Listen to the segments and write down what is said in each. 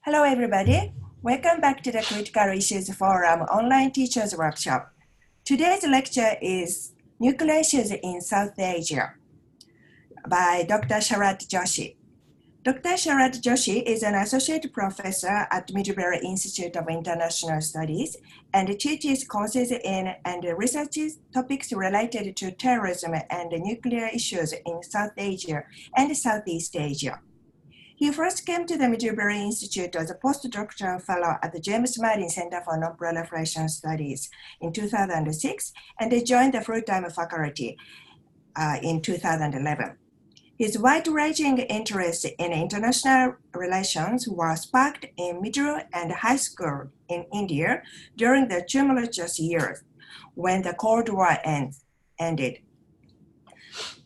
Hello, everybody. Welcome back to the Critical Issues Forum online teachers workshop. Today's lecture is Nuclear Issues in South Asia by Dr. Sharad Joshi. Dr. Sharad Joshi is an associate professor at Middlebury Institute of International Studies and teaches courses in and researches topics related to terrorism and nuclear issues in South Asia and Southeast Asia. He first came to the Middlebury Institute as a postdoctoral fellow at the James Madison Center for Nonproliferation Studies in 2006 and joined the full-time faculty in 2011. His wide-ranging interest in international relations was sparked in middle and high school in India during the tumultuous years when the Cold War ended.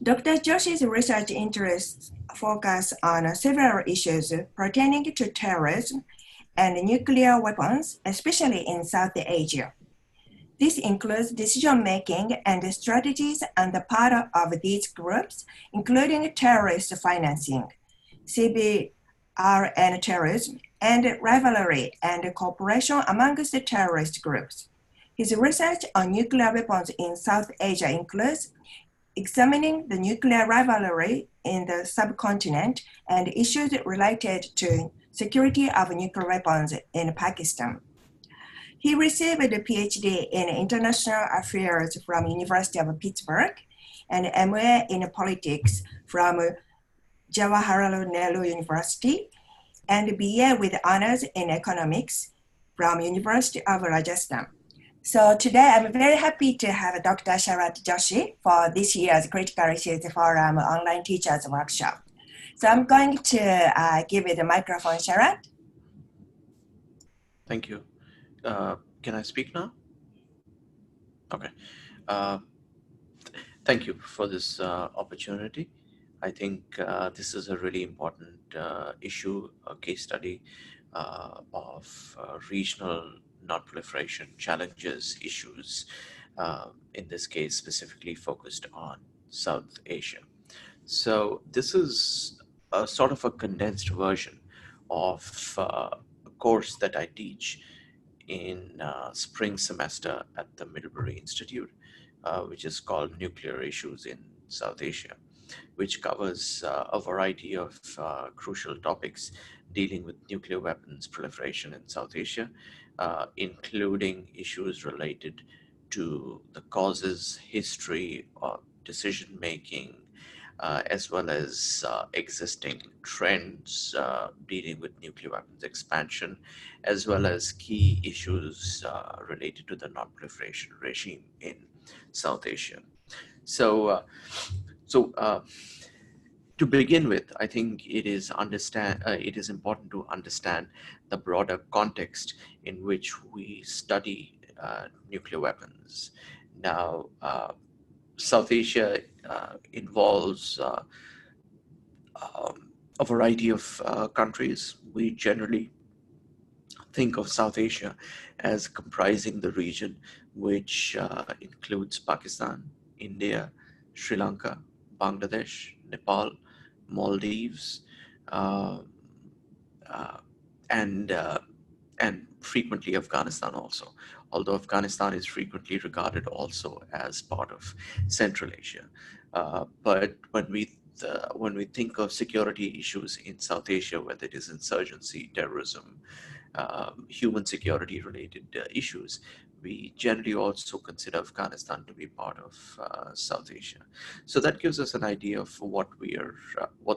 Dr. Joshi's research interests focus on several issues pertaining to terrorism and nuclear weapons, especially in South Asia. This includes decision-making and strategies on the part of these groups, including terrorist financing, CBRN terrorism, and rivalry and cooperation amongst the terrorist groups. His research on nuclear weapons in South Asia includes examining the nuclear rivalry in the subcontinent and issues related to security of nuclear weapons in Pakistan. He received a PhD in International Affairs from University of Pittsburgh and MA in Politics from Jawaharlal Nehru University and BA with honors in Economics from University of Rajasthan. So today I'm very happy to have Dr. Sharad Joshi for this year's Critical Issues Forum online teachers workshop. So I'm going to give you the microphone, Sharad. Thank you. Can I speak now? Okay. Thank you for this opportunity. I think this is a really important issue, a case study of regional non-proliferation challenges, issues, in this case specifically focused on South Asia. So this is a sort of a condensed version of a course that I teach in spring semester at the Middlebury Institute, which is called Nuclear Issues in South Asia, which covers a variety of crucial topics dealing with nuclear weapons proliferation in South Asia, including issues related to the causes, history, decision-making, as well as existing trends dealing with nuclear weapons expansion, as well as key issues related to the non-proliferation regime in South Asia. So to begin with, I think it is important to understand the broader context in which we study nuclear weapons. Now, South Asia involves a variety of countries. We generally think of South Asia as comprising the region which includes Pakistan, India, Sri Lanka, Bangladesh, Nepal, Maldives, and frequently Afghanistan also, although Afghanistan is frequently regarded also as part of Central Asia. But when we think of security issues in South Asia, whether it is insurgency, terrorism, human security related issues, we generally also consider Afghanistan to be part of South Asia. So that gives us an idea of what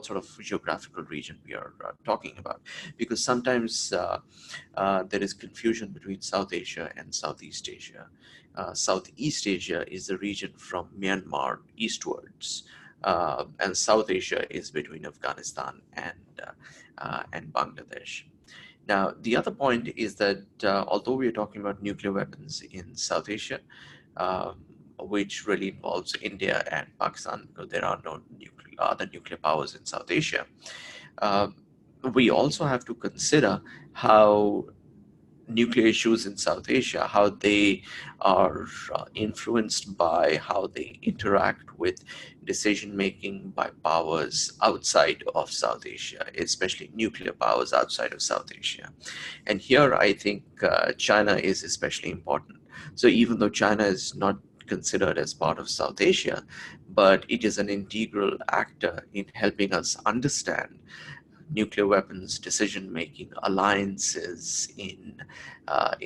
sort of geographical region we are talking about, because sometimes there is confusion between South Asia and Southeast Asia. Southeast Asia is the region from Myanmar eastwards, and South Asia is between Afghanistan and Bangladesh. Now, the other point is that although we are talking about nuclear weapons in South Asia, which really involves India and Pakistan, because there are no other nuclear powers in South Asia, we also have to consider how nuclear issues in South Asia, how they are influenced by how they interact with decision making by powers outside of South Asia, especially nuclear powers outside of South Asia. And here I think China is especially important. So even though China is not considered as part of South Asia, but it is an integral actor in helping us understand nuclear weapons decision-making alliances in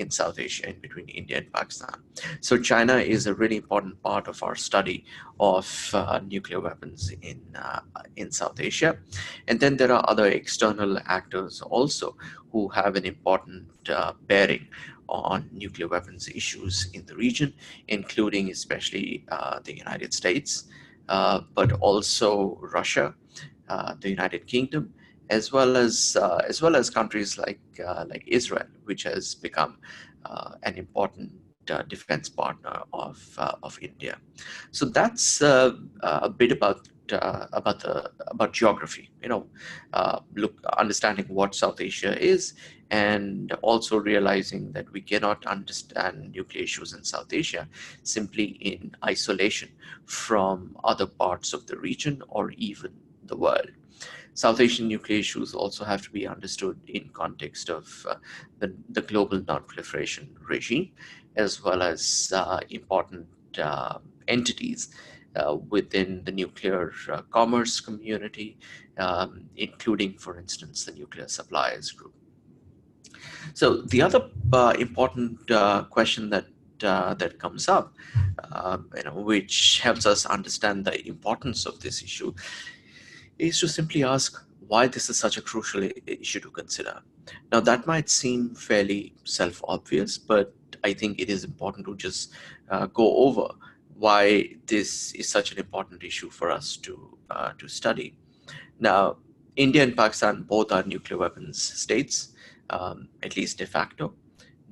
South Asia, in between India and Pakistan. So China is a really important part of our study of nuclear weapons in South Asia. And then there are other external actors also who have an important bearing on nuclear weapons issues in the region, including especially the United States, but also Russia, the United Kingdom, as well as countries like Israel, which has become an important defense partner of India. So that's a bit about geography. Understanding what South Asia is, and also realizing that we cannot understand nuclear issues in South Asia simply in isolation from other parts of the region or even the world. South Asian nuclear issues also have to be understood in context of the global non-proliferation regime, as well as important entities within the nuclear commerce community, including, for instance, the Nuclear Suppliers Group. So the other important question that comes up, which helps us understand the importance of this issue, is to simply ask why this is such a crucial issue to consider. Now, that might seem fairly self-obvious, but I think it is important to just go over why this is such an important issue for us to study. Now, India and Pakistan both are nuclear weapons states, at least de facto.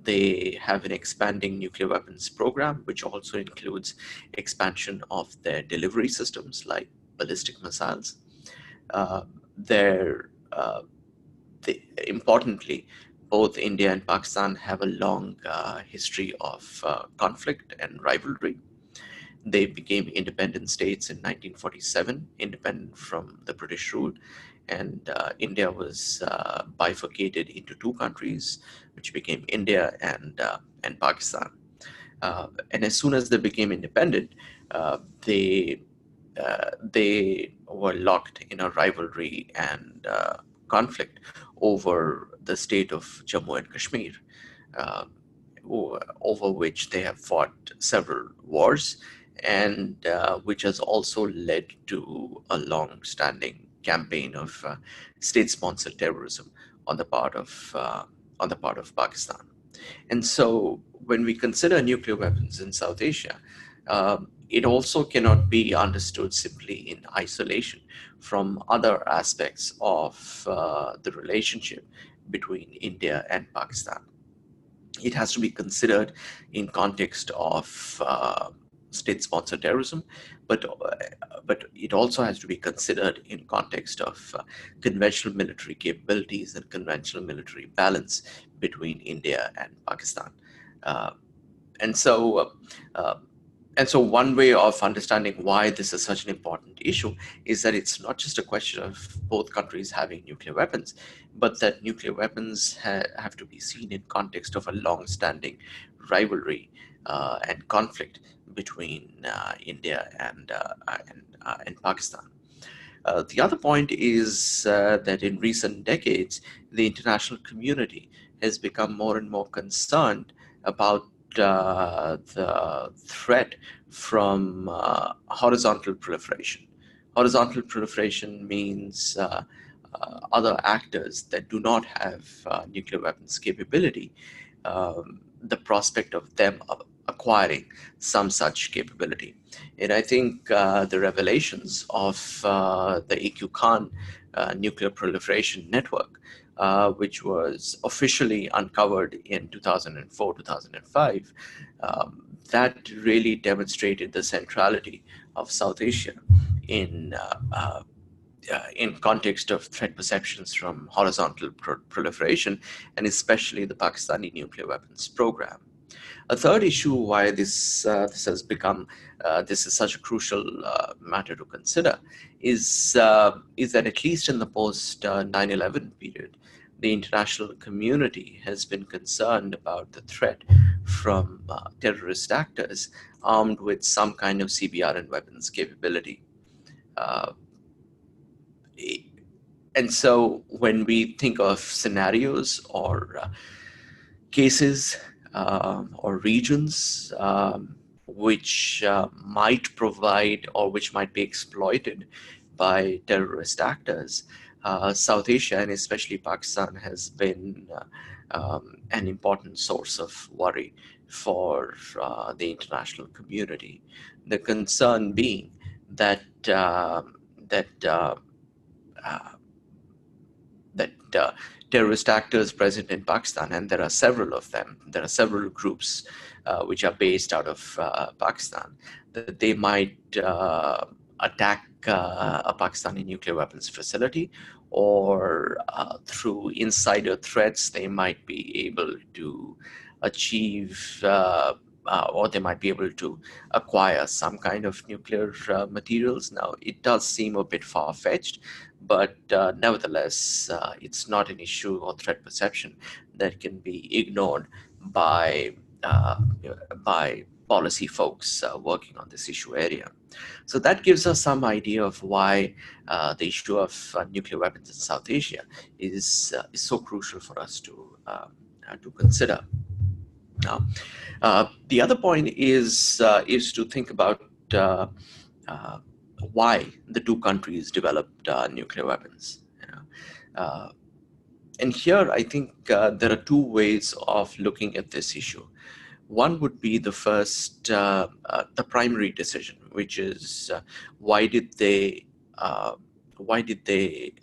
They have an expanding nuclear weapons program, which also includes expansion of their delivery systems like ballistic missiles. Importantly, both India and Pakistan have a long history of conflict and rivalry. They became independent states in 1947, independent from the British rule, and India was bifurcated into two countries, which became India and Pakistan. And as soon as they became independent, they were locked in a rivalry and conflict over the state of Jammu and Kashmir, uh, over which they have fought several wars, and which has also led to a long-standing campaign of state-sponsored terrorism on the part of Pakistan. And so, when we consider nuclear weapons in South Asia, it also cannot be understood simply in isolation from other aspects of the relationship between India and Pakistan. It has to be considered in context of state-sponsored terrorism, but it also has to be considered in context of conventional military capabilities and conventional military balance between India and Pakistan. Uh, and so uh, and so one way of understanding why this is such an important issue is that it's not just a question of both countries having nuclear weapons, but that nuclear weapons have to be seen in context of a long-standing rivalry and conflict between India and Pakistan. The other point is that in recent decades, the international community has become more and more concerned about the threat from horizontal proliferation. Horizontal proliferation means other actors that do not have nuclear weapons capability, the prospect of them acquiring some such capability. And I think the revelations of the AQ Khan nuclear proliferation network, which was officially uncovered in 2004, 2005, that really demonstrated the centrality of South Asia in in context of threat perceptions from horizontal proliferation, and especially the Pakistani nuclear weapons program. A third issue why this has become this is such a crucial matter to consider is that at least in the post 9/11 period, the international community has been concerned about the threat from terrorist actors armed with some kind of CBRN weapons capability. Uh, and so when we think of scenarios or cases or regions which might provide or which might be exploited by terrorist actors, South Asia and especially Pakistan has been an important source of worry for the international community. The concern being that that uh, terrorist actors present in Pakistan, and there are several of them. There are several groups which are based out of Pakistan, that they might attack a Pakistani nuclear weapons facility, or through insider threats, they might be able to achieve. Or they might be able to acquire some kind of nuclear materials. Now, it does seem a bit far-fetched, but nevertheless, it's not an issue or threat perception that can be ignored by uh, by policy folks working on this issue area. So that gives us some idea of why the issue of nuclear weapons in South Asia is so crucial for us to consider. Now, the other point is to think about uh, why the two countries developed nuclear weapons. And here, I think there are two ways of looking at this issue. One would be the first, the primary decision, which is why did they uh, why did they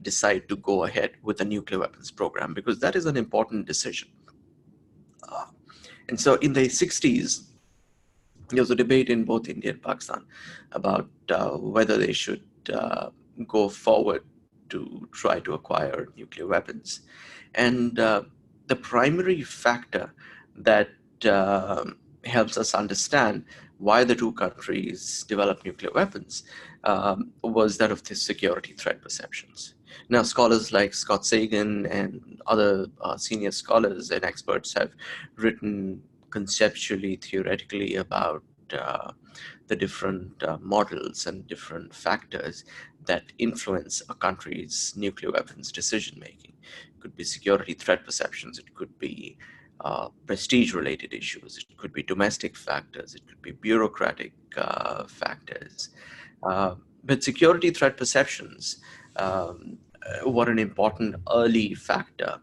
decide to go ahead with the nuclear weapons program? Because that is an important decision. And so, in the 60s, there was a debate in both India and Pakistan about whether they should go forward to try to acquire nuclear weapons. And the primary factor that uh, helps us understand why the two countries developed nuclear weapons was that of the security threat perceptions. Now, scholars like Scott Sagan and other senior scholars and experts have written conceptually, theoretically about the different models and different factors that influence a country's nuclear weapons decision making. It could be security threat perceptions, it could be prestige related issues, it could be domestic factors, it could be bureaucratic factors. But security threat perceptions were an important early factor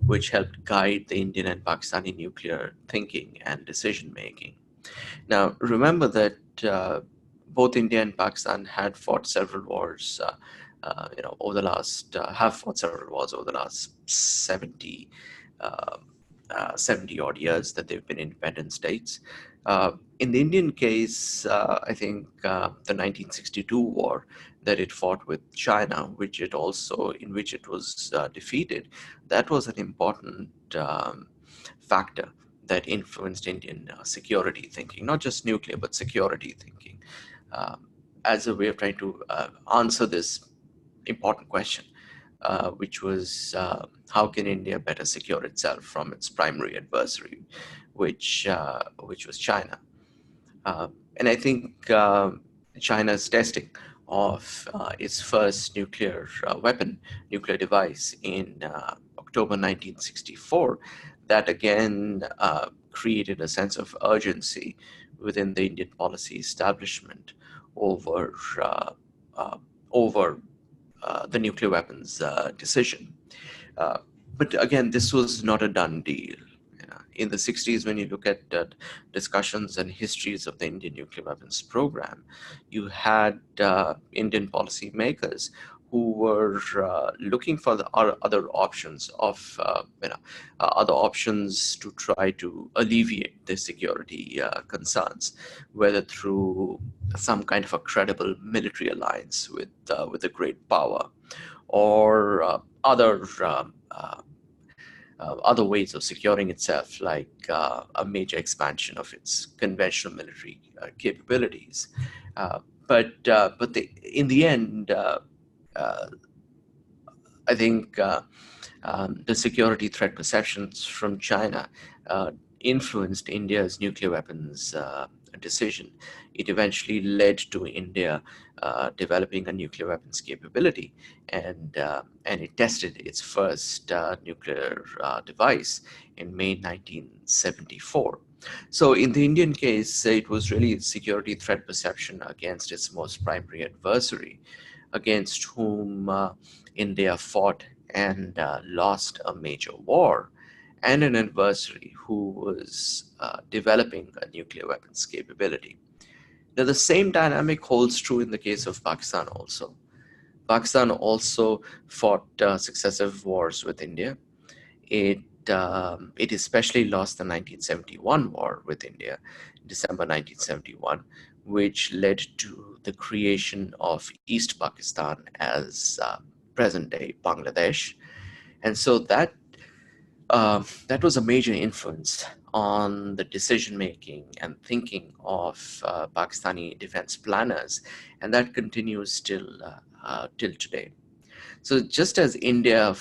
which helped guide the Indian and Pakistani nuclear thinking and decision making. Now, remember that both India and Pakistan had fought several wars, over the last, have fought several wars over the last 70 odd years that they've been independent states. In the Indian case, I think the 1962 war that it fought with China, in which it was defeated, that was an important factor that influenced Indian security thinking, not just nuclear, but security thinking, as a way of trying to answer this important question, which was how can India better secure itself from its primary adversary, which was China. And I think China's testing of its first nuclear weapon, nuclear device in October 1964, that again created a sense of urgency within the Indian policy establishment over over the nuclear weapons decision. But again, this was not a done deal. In the 60s, when you look at discussions and histories of the Indian nuclear weapons program, you had Indian policymakers who were looking for the other options of other options to try to alleviate the security concerns, whether through some kind of a credible military alliance with a great power, or other ways of securing itself, like a major expansion of its conventional military capabilities. In the end, uh, I think the security threat perceptions from China influenced India's nuclear weapons decision. It eventually led to India developing a nuclear weapons capability, and it tested its first nuclear device in May 1974. So in the Indian case, it was really security threat perception against its most primary adversary, against whom India fought and lost a major war, and an adversary who was developing a nuclear weapons capability. Now, the same dynamic holds true in the case of Pakistan also. Pakistan also fought successive wars with India. It especially lost the 1971 war with India, December 1971, which led to the creation of East Pakistan as present-day Bangladesh. And so that was a major influence on the decision making and thinking of Pakistani defense planners, and that continues till today. So just as India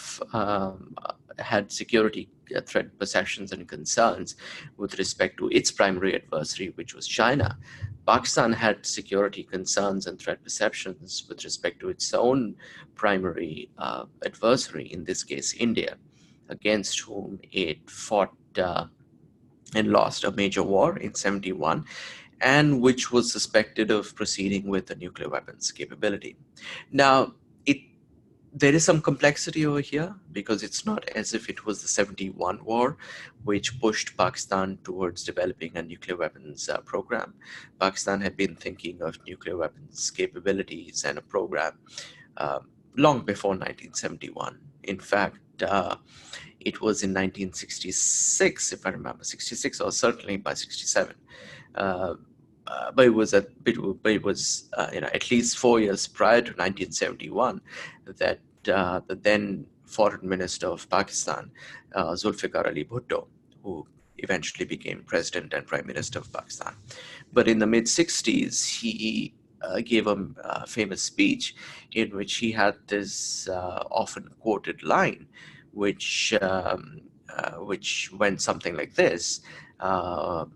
had security threat perceptions and concerns with respect to its primary adversary, which was China, Pakistan had security concerns and threat perceptions with respect to its own primary adversary, in this case, India, against whom it fought and lost a major war in 71, and which was suspected of proceeding with a nuclear weapons capability. Now, there is some complexity over here, because it's not as if it was the 71 war which pushed Pakistan towards developing a nuclear weapons program. Pakistan had been thinking of nuclear weapons capabilities and a program long before 1971. In fact, it was in 1966, if I remember, 66, or certainly by 67. But it was at least 4 years prior to 1971 that the then foreign minister of Pakistan, Zulfikar Ali Bhutto, who eventually became president and prime minister of Pakistan. But in the mid 60s, he gave a famous speech in which he had this often quoted line, which went something like this: that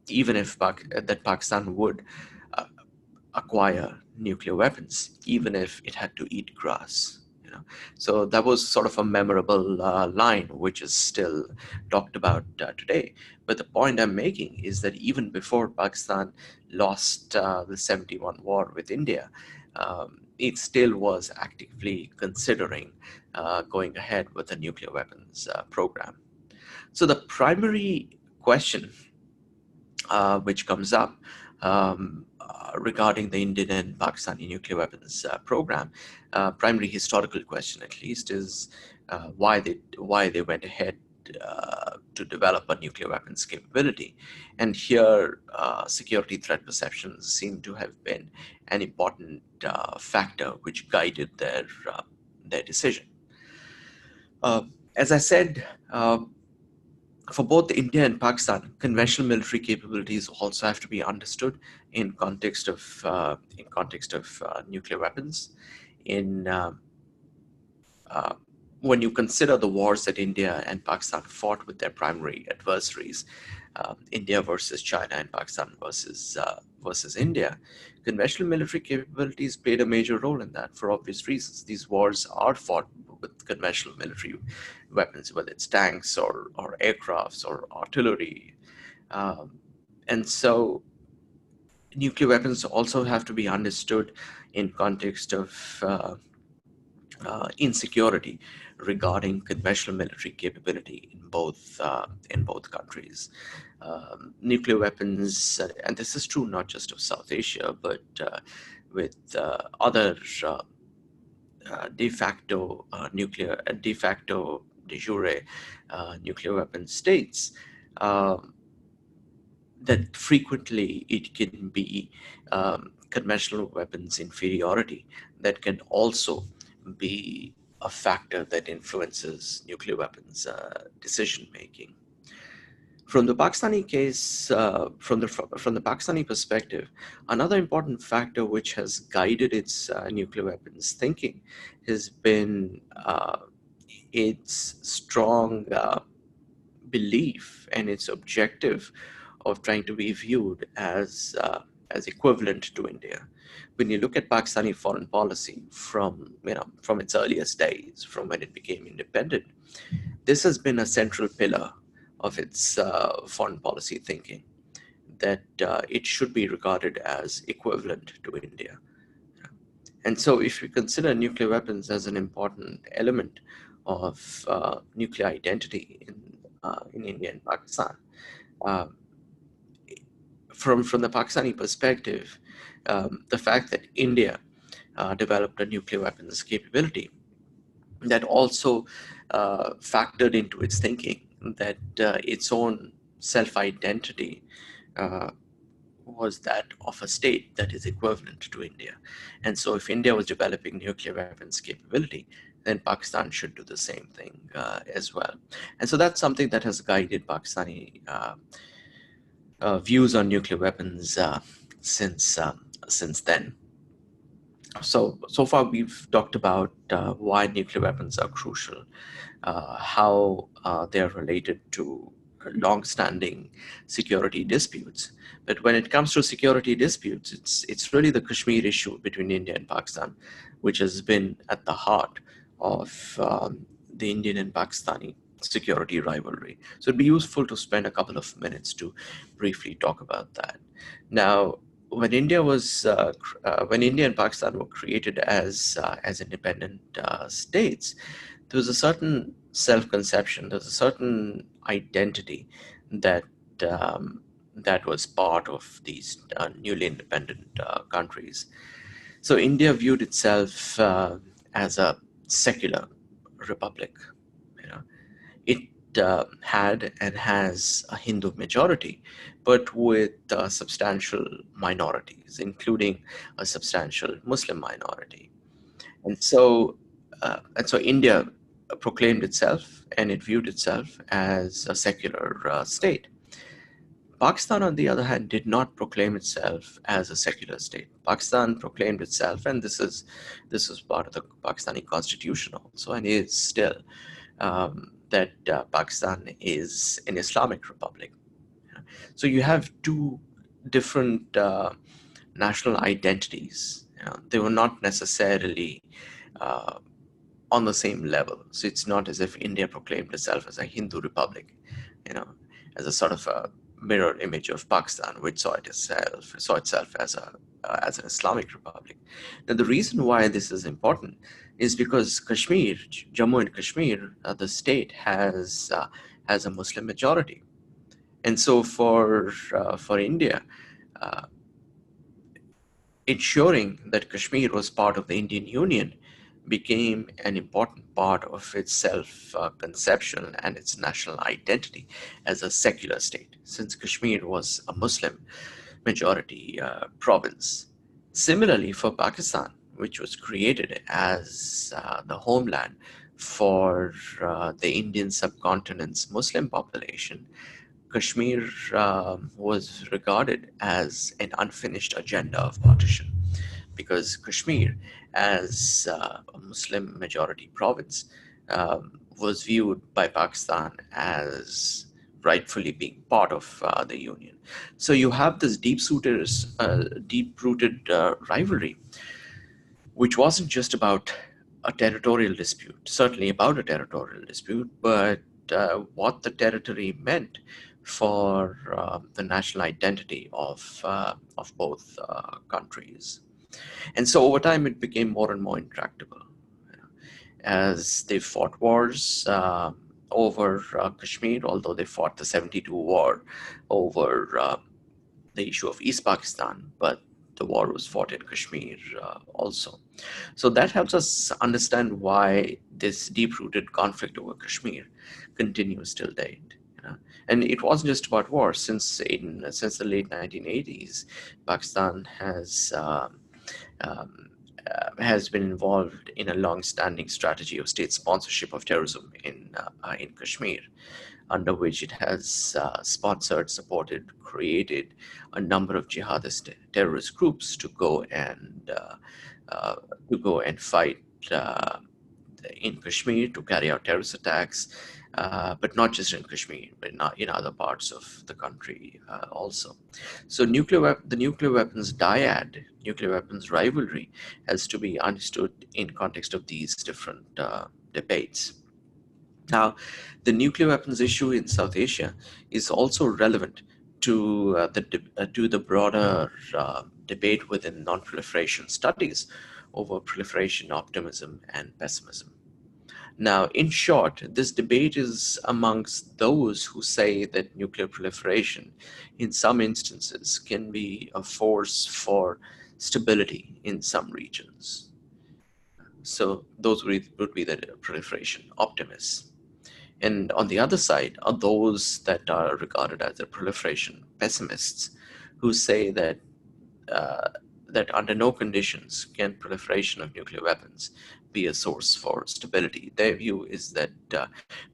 even if that Pakistan would uh, acquire nuclear weapons, even if it had to eat grass. So that was sort of a memorable line, which is still talked about today. But the point I'm making is that even before Pakistan lost the 71 war with India, it still was actively considering going ahead with a nuclear weapons program. So the primary question which comes up regarding the Indian and Pakistani nuclear weapons program, primary historical question at least, is why they went ahead to develop a nuclear weapons capability. And here, security threat perceptions seem to have been an important factor which guided their decision. As I said, for both India and Pakistan, conventional military capabilities also have to be understood in context of nuclear weapons. In When you consider the wars that India and Pakistan fought with their primary adversaries, India versus China and Pakistan versus India, conventional military capabilities played a major role in that for obvious reasons. These wars are fought with conventional military weapons, whether it's tanks or aircrafts or artillery. And so nuclear weapons also have to be understood in context of insecurity regarding conventional military capability in both countries. Nuclear weapons, and this is true not just of South Asia, but with other de facto de jure nuclear weapon states, that frequently it can be conventional weapons inferiority that can also be a factor that influences nuclear weapons decision making. From the Pakistani case, from the Pakistani perspective, another important factor which has guided its nuclear weapons thinking has been its strong belief and its objective of trying to be viewed as equivalent to India. When you look at Pakistani foreign policy from its earliest days, from when it became independent, this has been a central pillar of its foreign policy thinking, that it should be regarded as equivalent to India. And so if we consider nuclear weapons as an important element of nuclear identity in India and Pakistan, uh, from the Pakistani perspective, the fact that India developed a nuclear weapons capability that also factored into its thinking that its own self-identity was that of a state that is equivalent to India. And so if India was developing nuclear weapons capability, then Pakistan should do the same thing as well. And so that's something that has guided Pakistani views on nuclear weapons since then. So far we've talked about why nuclear weapons are crucial, how they're related to long-standing security disputes. But when it comes to security disputes, it's really the Kashmir issue between India and Pakistan, which has been at the heart of the Indian and Pakistani security rivalry. So it'd be useful to spend a couple of minutes to briefly talk about that. Now, when India and Pakistan were created as independent states, there was a certain self-conception, there's a certain identity that that was part of these newly independent countries. So India viewed itself as a secular republic. You know, it had and has a Hindu majority, but with substantial minorities, including a substantial Muslim minority. And so India proclaimed itself and it viewed itself as a secular state. Pakistan, on the other hand, did not proclaim itself as a secular state. Pakistan proclaimed itself, and this is part of the Pakistani constitution also, and is still, that Pakistan is an Islamic republic. So you have two different national identities. They were not necessarily on the same level. So it's not as if India proclaimed itself as a Hindu republic, as a sort of a mirror image of Pakistan, which saw itself as an Islamic republic. Now, the reason why this is important is because Kashmir, Jammu and Kashmir, the state has a Muslim majority, and so for India, ensuring that Kashmir was part of the Indian Union became an important part of its self-conception and its national identity as a secular state, since Kashmir was a Muslim majority province. Similarly, for Pakistan, which was created as the homeland for the Indian subcontinent's Muslim population, Kashmir was regarded as an unfinished agenda of partition, because Kashmir, as a Muslim majority province, was viewed by Pakistan as rightfully being part of the Union. So you have this deep-rooted rivalry, which wasn't just about a territorial dispute, certainly about a territorial dispute, but what the territory meant for the national identity of both countries. And so over time, it became more and more intractable as they fought wars over Kashmir, although they fought the 72 war over the issue of East Pakistan, but the war was fought in Kashmir also. So that helps us understand why this deep-rooted conflict over Kashmir continues till date. And it wasn't just about war. Since the late 1980s, Pakistan um, has been involved in a long-standing strategy of state sponsorship of terrorism in Kashmir, under which it has sponsored, supported, created a number of jihadist terrorist groups uh, to go and fight in Kashmir, to carry out terrorist attacks, but not just in Kashmir, but in other parts of the country also. So the nuclear weapons dyad, nuclear weapons rivalry, has to be understood in context of these different debates. Now, the nuclear weapons issue in South Asia is also relevant to the broader debate within non-proliferation studies over proliferation, optimism, and pessimism. Now, in short, this debate is amongst those who say that nuclear proliferation, in some instances, can be a force for stability in some regions. So those would be the proliferation optimists. And on the other side are those that are regarded as the proliferation pessimists, who say uh, that under no conditions can proliferation of nuclear weapons be a source for stability. Their view is that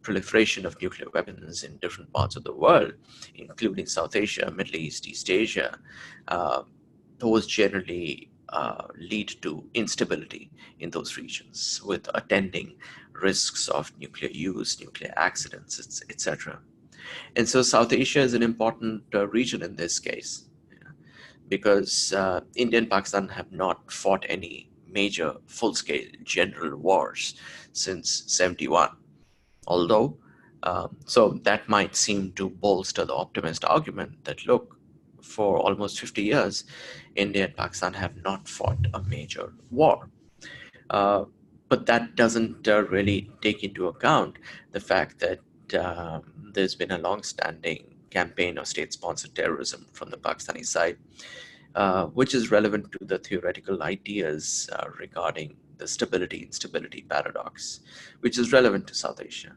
proliferation of nuclear weapons in different parts of the world, including South Asia, Middle East, East Asia, uh, those generally lead to instability in those regions, with attending risks of nuclear use, nuclear accidents, etc. And so South Asia is an important region in this case, because India and Pakistan have not fought any major full-scale general wars since 71. Although, so that might seem to bolster the optimist argument that, look, for almost 50 years, India and Pakistan have not fought a major war. Uh, but that doesn't really take into account the fact that there's been a long-standing campaign of state-sponsored terrorism from the Pakistani side, which is relevant to the theoretical ideas regarding the stability-instability paradox, which is relevant to South Asia.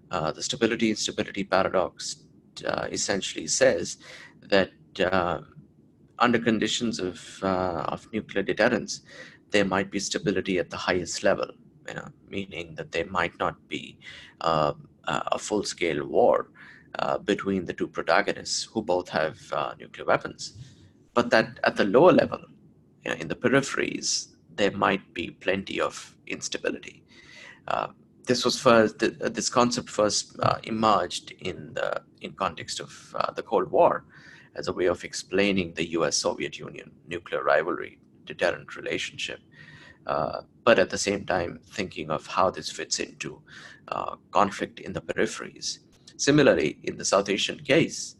The stability-instability paradox essentially says that uh, under conditions of nuclear deterrence, there might be stability at the highest level, meaning that there might not be uh, a full-scale war between the two protagonists who both have nuclear weapons. But that at the lower level, in the peripheries, there might be plenty of instability. Uh, this concept first emerged in context of the Cold War as a way of explaining the US-Soviet Union nuclear rivalry deterrent relationship, but at the same time thinking of how this fits into conflict in the peripheries. Similarly, in the South Asian case,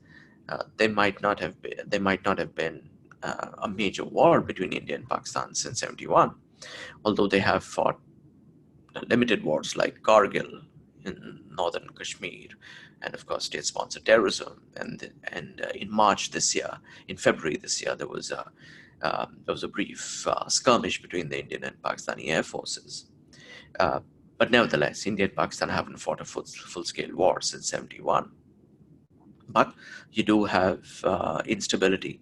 there might not have been a major war between India and Pakistan since 71, although they have fought limited wars like Kargil in northern Kashmir, and of course state-sponsored terrorism. And in March this year, in February this year, there was a brief skirmish between the Indian and Pakistani air forces. Uh, but nevertheless, India and Pakistan haven't fought a full-scale war since 71. But you do have instability,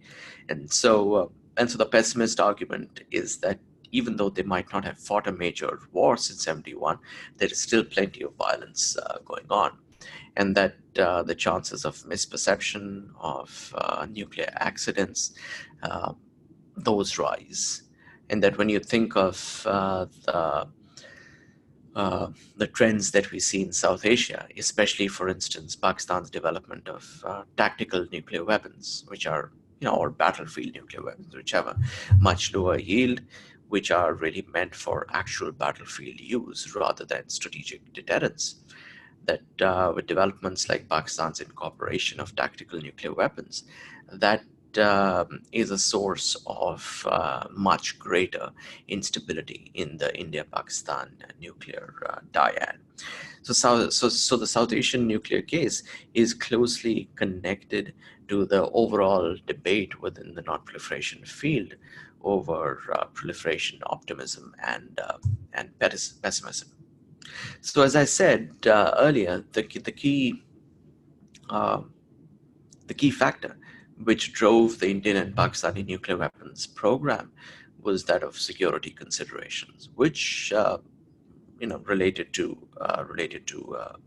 and so the pessimist argument is that even though they might not have fought a major war since 71, there is still plenty of violence going on, and that the chances of misperception, of nuclear accidents, uh, those rise, and that when you think of the trends that we see in South Asia, especially, for instance, Pakistan's development of tactical nuclear weapons, which are, or battlefield nuclear weapons, which have a much lower yield, which are really meant for actual battlefield use rather than strategic deterrence. That with developments like Pakistan's incorporation of tactical nuclear weapons, that is a source of much greater instability in the India-Pakistan nuclear dyad. So the South Asian nuclear case is closely connected to the overall debate within the non-proliferation field over proliferation optimism and pessimism. So as I said earlier, uh, the key factor which drove the Indian and Pakistani nuclear weapons program was that of security considerations, which related to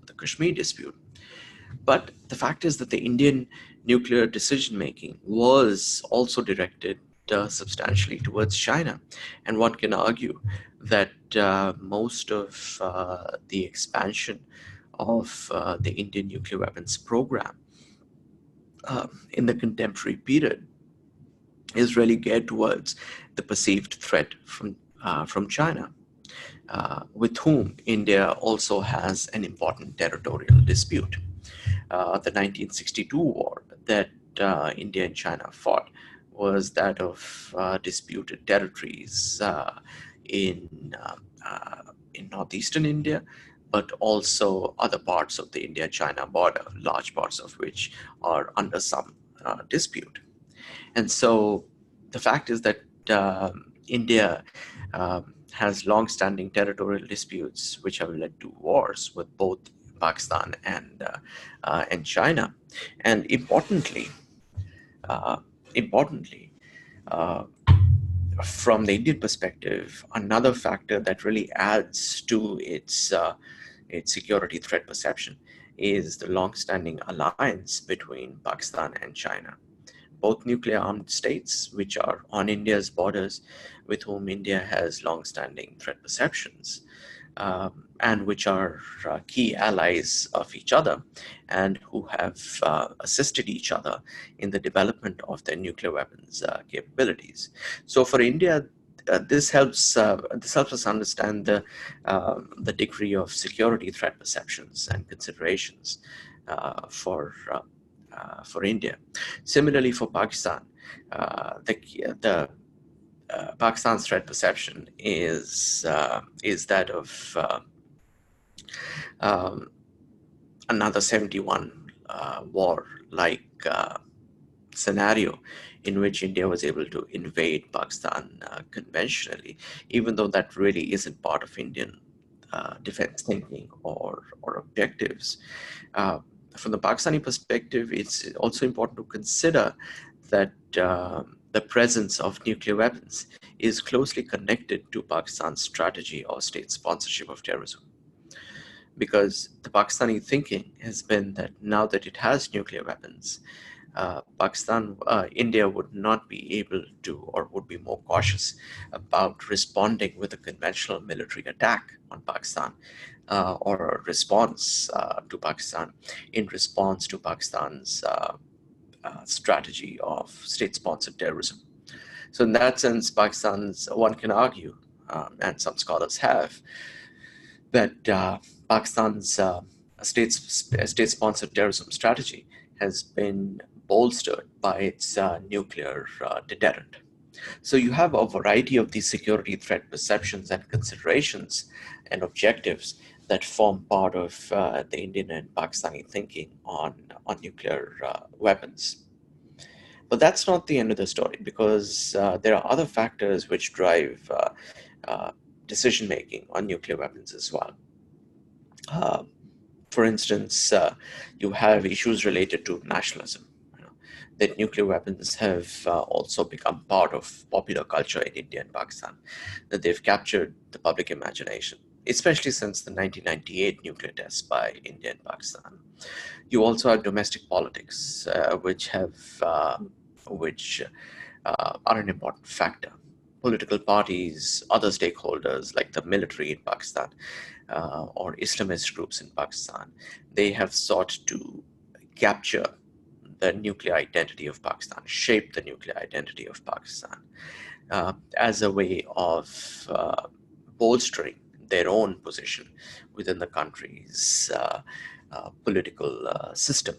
the Kashmir dispute. But the fact is that the Indian nuclear decision making was also directed substantially towards China, and one can argue that most of the expansion of the Indian nuclear weapons program in the contemporary period is really geared towards the perceived threat from China, with whom India also has an important territorial dispute. The 1962 war that India and China fought was that of disputed territories in northeastern India, but also other parts of the India-China border, large parts of which are under some dispute. And so the fact is that India has long-standing territorial disputes which have led to wars with both Pakistan and China. And importantly, uh, importantly, uh, from the Indian perspective, another factor that really adds to its security threat perception is the long-standing alliance between Pakistan and China, both nuclear armed states which are on India's borders, with whom India has long-standing threat perceptions, and which are key allies of each other, and who have assisted each other in the development of their nuclear weapons capabilities. So for India, this helps us understand the degree of security threat perceptions and considerations for India. Similarly, for Pakistan, the Pakistan's threat perception is that of um, another 71 war-like scenario in which India was able to invade Pakistan conventionally, even though that really isn't part of Indian defense thinking or objectives. From the Pakistani perspective, it's also important to consider that the presence of nuclear weapons is closely connected to Pakistan's strategy or state sponsorship of terrorism. Because the Pakistani thinking has been that now that it has nuclear weapons, India would not be able to, or would be more cautious about responding with a conventional military attack on Pakistan, or a response to Pakistan in response to Pakistan's strategy of state-sponsored terrorism. So in that sense, one can argue, and some scholars have, that Pakistan's state-sponsored terrorism strategy has been bolstered by its nuclear deterrent. So you have a variety of these security threat perceptions and considerations and objectives that form part of the Indian and Pakistani thinking on nuclear weapons. But that's not the end of the story, because there are other factors which drive decision-making on nuclear weapons as well. For instance, you have issues related to nationalism. That nuclear weapons have also become part of popular culture in India and Pakistan, that they've captured the public imagination, especially since the 1998 nuclear tests by India and Pakistan. You also have domestic politics, which are an important factor. Political parties, other stakeholders like the military in Pakistan or Islamist groups in Pakistan, they have sought to capture the nuclear identity of Pakistan, shape the nuclear identity of Pakistan as a way of bolstering their own position within the country's political system.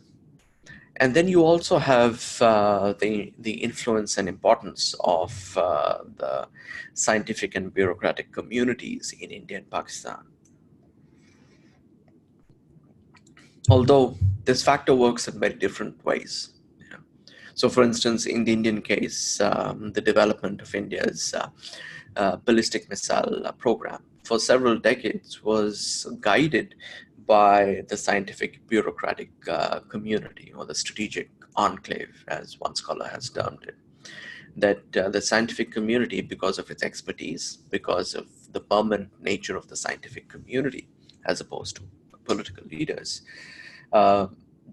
And then you also have the influence and importance of the scientific and bureaucratic communities in India and Pakistan. Although this factor works in very different ways. So, for instance, in the Indian case, the development of India's ballistic missile program for several decades was guided by the scientific bureaucratic community, or the strategic enclave, as one scholar has termed it. That the scientific community, because of its expertise, because of the permanent nature of the scientific community, as opposed to political leaders, uh,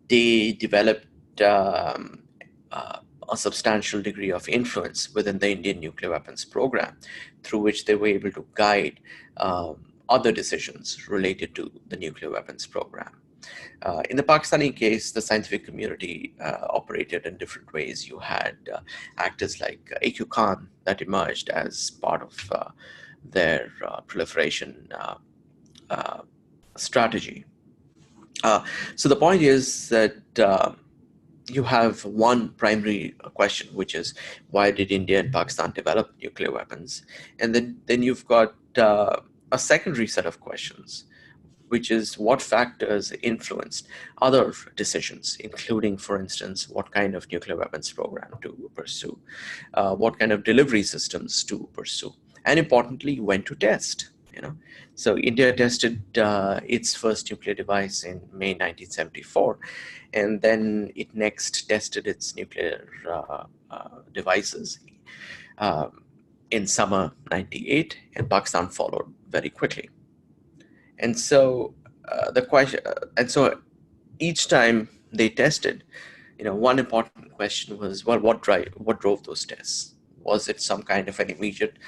they developed a substantial degree of influence within the Indian nuclear weapons program, through which they were able to guide other decisions related to the nuclear weapons program. In the Pakistani case, the scientific community operated in different ways. You had actors like A.Q. Khan that emerged as part of their proliferation strategy. So the point is that you have one primary question, which is why did India and Pakistan develop nuclear weapons? And then you've got a secondary set of questions, which is what factors influenced other decisions, including, for instance, what kind of nuclear weapons program to pursue, what kind of delivery systems to pursue, and importantly, when to test. So India tested its first nuclear device in May 1974, and then it next tested its nuclear devices in summer 98, and Pakistan followed very quickly. And so each time they tested, one important question was, well, what drove those tests? Was it some kind of an immediate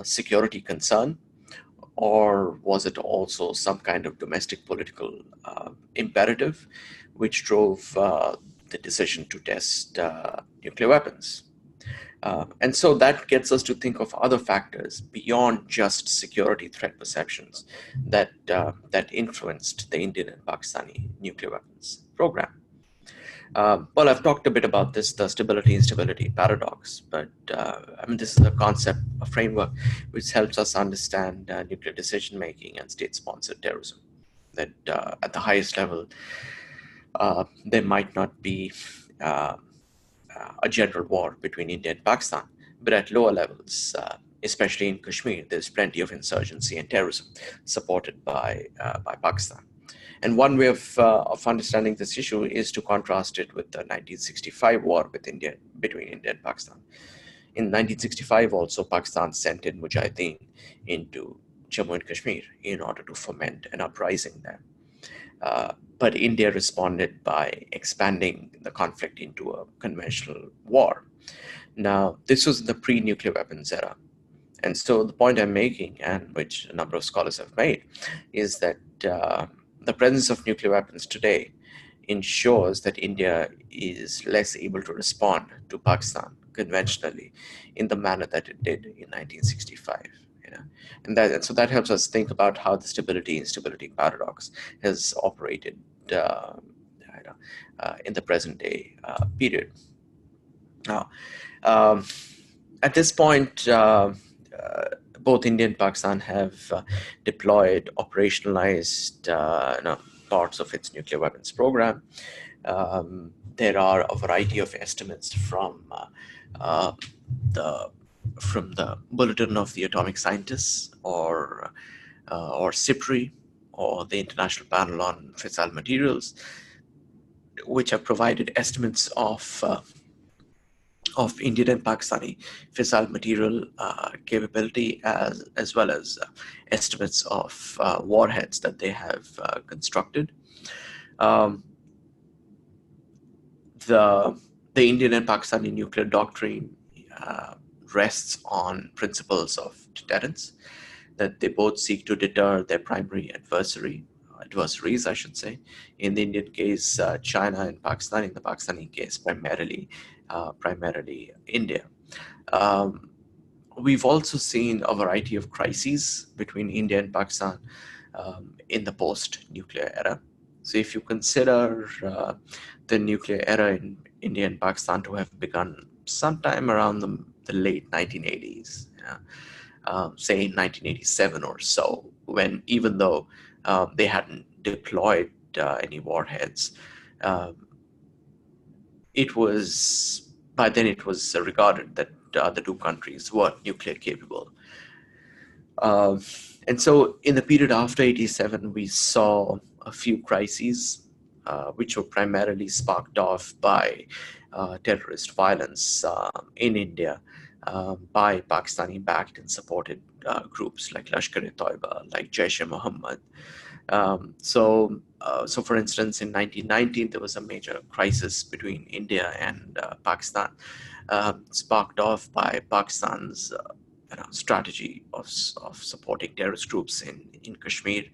security concern, or was it also some kind of domestic political imperative which drove the decision to test nuclear weapons? And so that gets us to think of other factors beyond just security threat perceptions that influenced the Indian and Pakistani nuclear weapons program. Well, I've talked a bit about this, the stability-instability paradox, but this is a concept, a framework, which helps us understand nuclear decision-making and state-sponsored terrorism. That at the highest level, there might not be a general war between India and Pakistan, but at lower levels, especially in Kashmir, there's plenty of insurgency and terrorism supported by Pakistan. And one way of understanding this issue is to contrast it with the 1965 war between India and Pakistan. In 1965, also, Pakistan sent in Mujahideen into Jammu and Kashmir in order to foment an uprising there. But India responded by expanding the conflict into a conventional war. Now, this was the pre-nuclear weapons era. And so the point I'm making, and which a number of scholars have made, is that the presence of nuclear weapons today ensures that India is less able to respond to Pakistan conventionally in the manner that it did in 1965. And so that helps us think about how the stability-instability paradox has operated in the present day period. Now, at this point, both India and Pakistan have deployed, operationalized parts of its nuclear weapons program. There are a variety of estimates from the Bulletin of the Atomic Scientists, or SIPRI, or the International Panel on Fissile Materials, which have provided estimates of Indian and Pakistani fissile material capability, as well as estimates of warheads that they have constructed. The Indian and Pakistani nuclear doctrine rests on principles of deterrence, that they both seek to deter their primary adversaries, I should say. In the Indian case, China, and Pakistan. In the Pakistani case, primarily India. We've also seen a variety of crises between India and Pakistan in the post-nuclear era. So if you consider the nuclear era in India and Pakistan to have begun sometime around the late 1980s, say in 1987 or so, when even though they hadn't deployed any warheads, um, it was by then it was regarded that the two countries were nuclear capable. Um, and so in the period after 87, we saw a few crises, which were primarily sparked off by terrorist violence in India by Pakistani-backed and supported groups like Lashkar-e-Toiba, like Jaish-e-Mohammed. So for instance, in 1919, there was a major crisis between India and Pakistan, sparked off by Pakistan's strategy of supporting terrorist groups in Kashmir.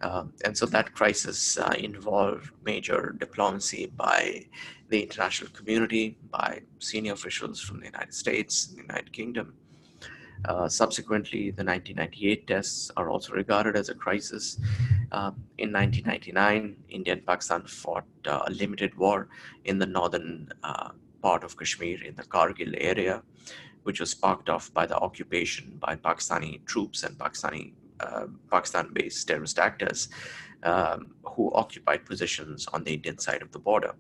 And so that crisis involved major diplomacy by the international community, by senior officials from the United States, the United Kingdom. Subsequently, the 1998 tests are also regarded as a crisis. In 1999, India and Pakistan fought a limited war in the northern part of Kashmir in the Kargil area, which was sparked off by the occupation by Pakistani troops and Pakistan-based terrorist actors who occupied positions on the Indian side of the border.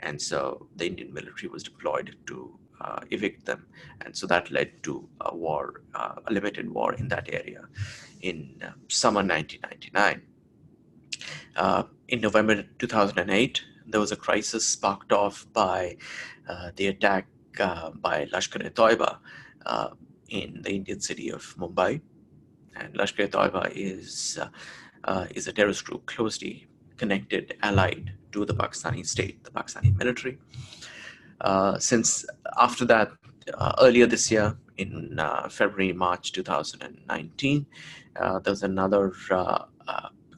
And so the Indian military was deployed to evict them. And so that led to a war, a limited war in that area in summer 1999. In November 2008, there was a crisis sparked off by the attack by Lashkar-e-Toiba in the Indian city of Mumbai. And Lashkar-e-Toiba is a terrorist group closely connected, allied to the Pakistani state, the Pakistani military. Since after that, earlier this year, in February, March 2019, there was another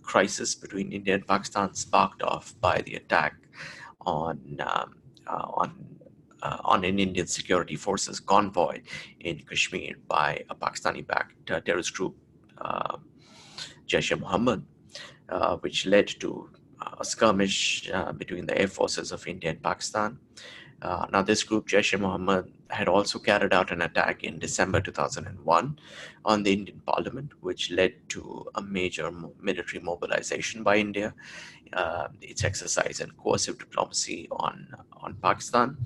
crisis between India and Pakistan sparked off by the attack on an Indian security forces convoy in Kashmir by a Pakistani-backed terrorist group, Jaish-e-Mohammed, which led to a skirmish between the air forces of India and Pakistan. Now, this group, Jaish-e-Mohammed, had also carried out an attack in December 2001 on the Indian Parliament, which led to a major military mobilization by India, its exercise and coercive diplomacy on Pakistan.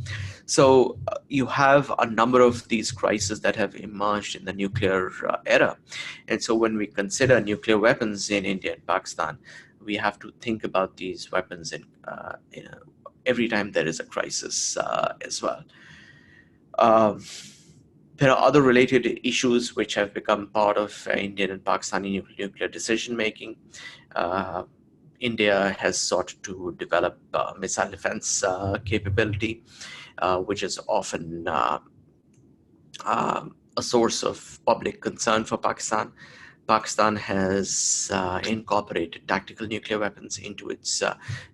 So you have a number of these crises that have emerged in the nuclear era. And so when we consider nuclear weapons in India and Pakistan, we have to think about these weapons in every time there is a crisis as well. There are other related issues which have become part of Indian and Pakistani nuclear decision-making. India has sought to develop missile defense capability, which is often a source of public concern for Pakistan. Pakistan has incorporated tactical nuclear weapons into its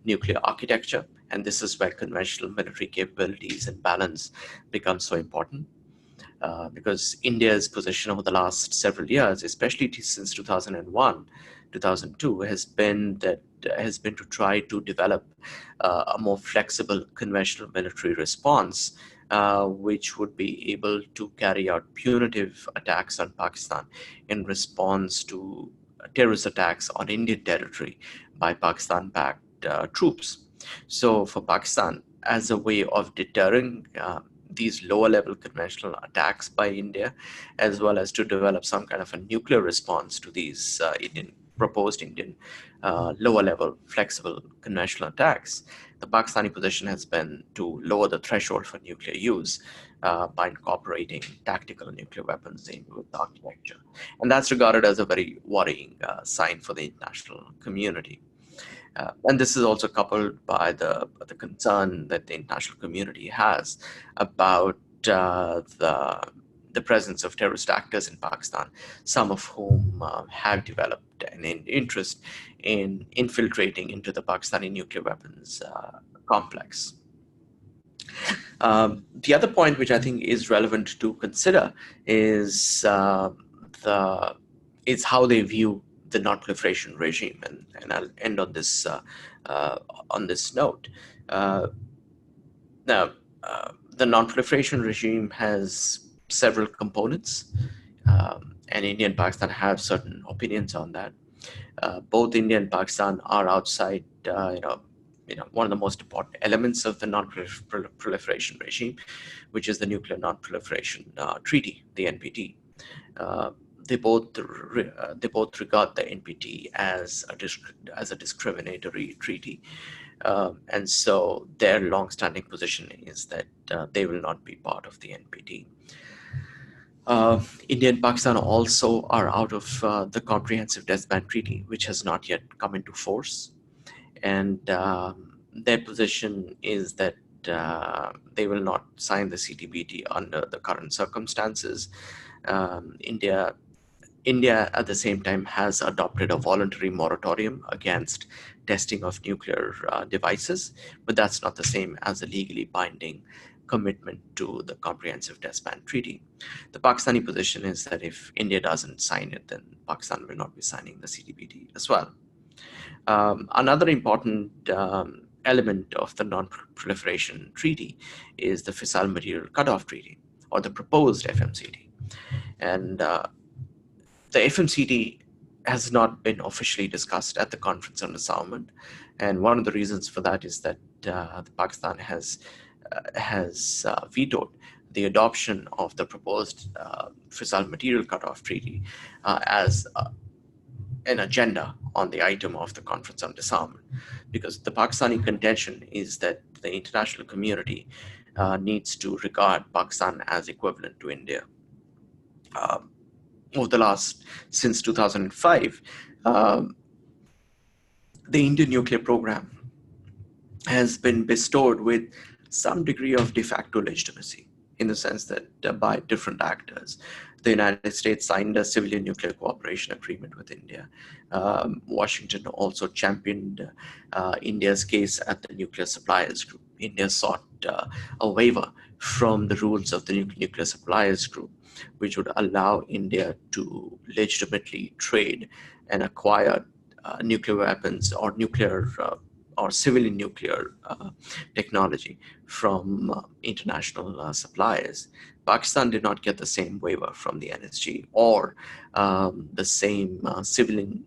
nuclear architecture, and this is where conventional military capabilities and balance become so important. Because India's position over the last several years, especially since 2001, 2002, has been to try to develop a more flexible conventional military response, which would be able to carry out punitive attacks on Pakistan in response to terrorist attacks on Indian territory by Pakistan-backed troops. So for Pakistan, as a way of deterring these lower level conventional attacks by India, as well as to develop some kind of a nuclear response to these proposed Indian lower level flexible conventional attacks, the Pakistani position has been to lower the threshold for nuclear use by incorporating tactical nuclear weapons into the architecture. And that's regarded as a very worrying sign for the international community. And this is also coupled by the concern that the international community has about the presence of terrorist actors in Pakistan, some of whom have developed an interest in infiltrating into the Pakistani nuclear weapons complex. The other point which I think is relevant to consider is how they view the non-proliferation regime, and I'll end on this note. Now, the non-proliferation regime has several components, and India and Pakistan have certain opinions on that. Both India and Pakistan are outside, one of the most important elements of the non-proliferation regime, which is the Nuclear Non-Proliferation Treaty, the NPT. They both regard the NPT as a discriminatory treaty, and so their long-standing position is that they will not be part of the NPT. India and Pakistan also are out of the Comprehensive Test Ban Treaty, which has not yet come into force, and their position is that they will not sign the CTBT under the current circumstances. India, at the same time, has adopted a voluntary moratorium against testing of nuclear devices, but that's not the same as a legally binding commitment to the Comprehensive Test Ban Treaty. The Pakistani position is that if India doesn't sign it, then Pakistan will not be signing the CTBT as well. Another important element of the Non-Proliferation Treaty is the Fissile Material Cutoff Treaty, or the proposed FMCT. And the FMCT has not been officially discussed at the Conference on Disarmament, and one of the reasons for that is that Pakistan has vetoed the adoption of the proposed Fissile Material Cutoff Treaty as an agenda on the item of the Conference on Disarmament, because the Pakistani contention is that the international community needs to regard Pakistan as equivalent to India. Since 2005, the Indian nuclear program has been bestowed with some degree of de facto legitimacy, in the sense that by different actors. The United States signed a civilian nuclear cooperation agreement with India. Washington also championed India's case at the Nuclear Suppliers Group. India sought a waiver from the rules of the Nuclear Suppliers Group, which would allow India to legitimately trade and acquire nuclear weapons or nuclear or civilian nuclear technology from international suppliers. Pakistan did not get the same waiver from the NSG or the same civilian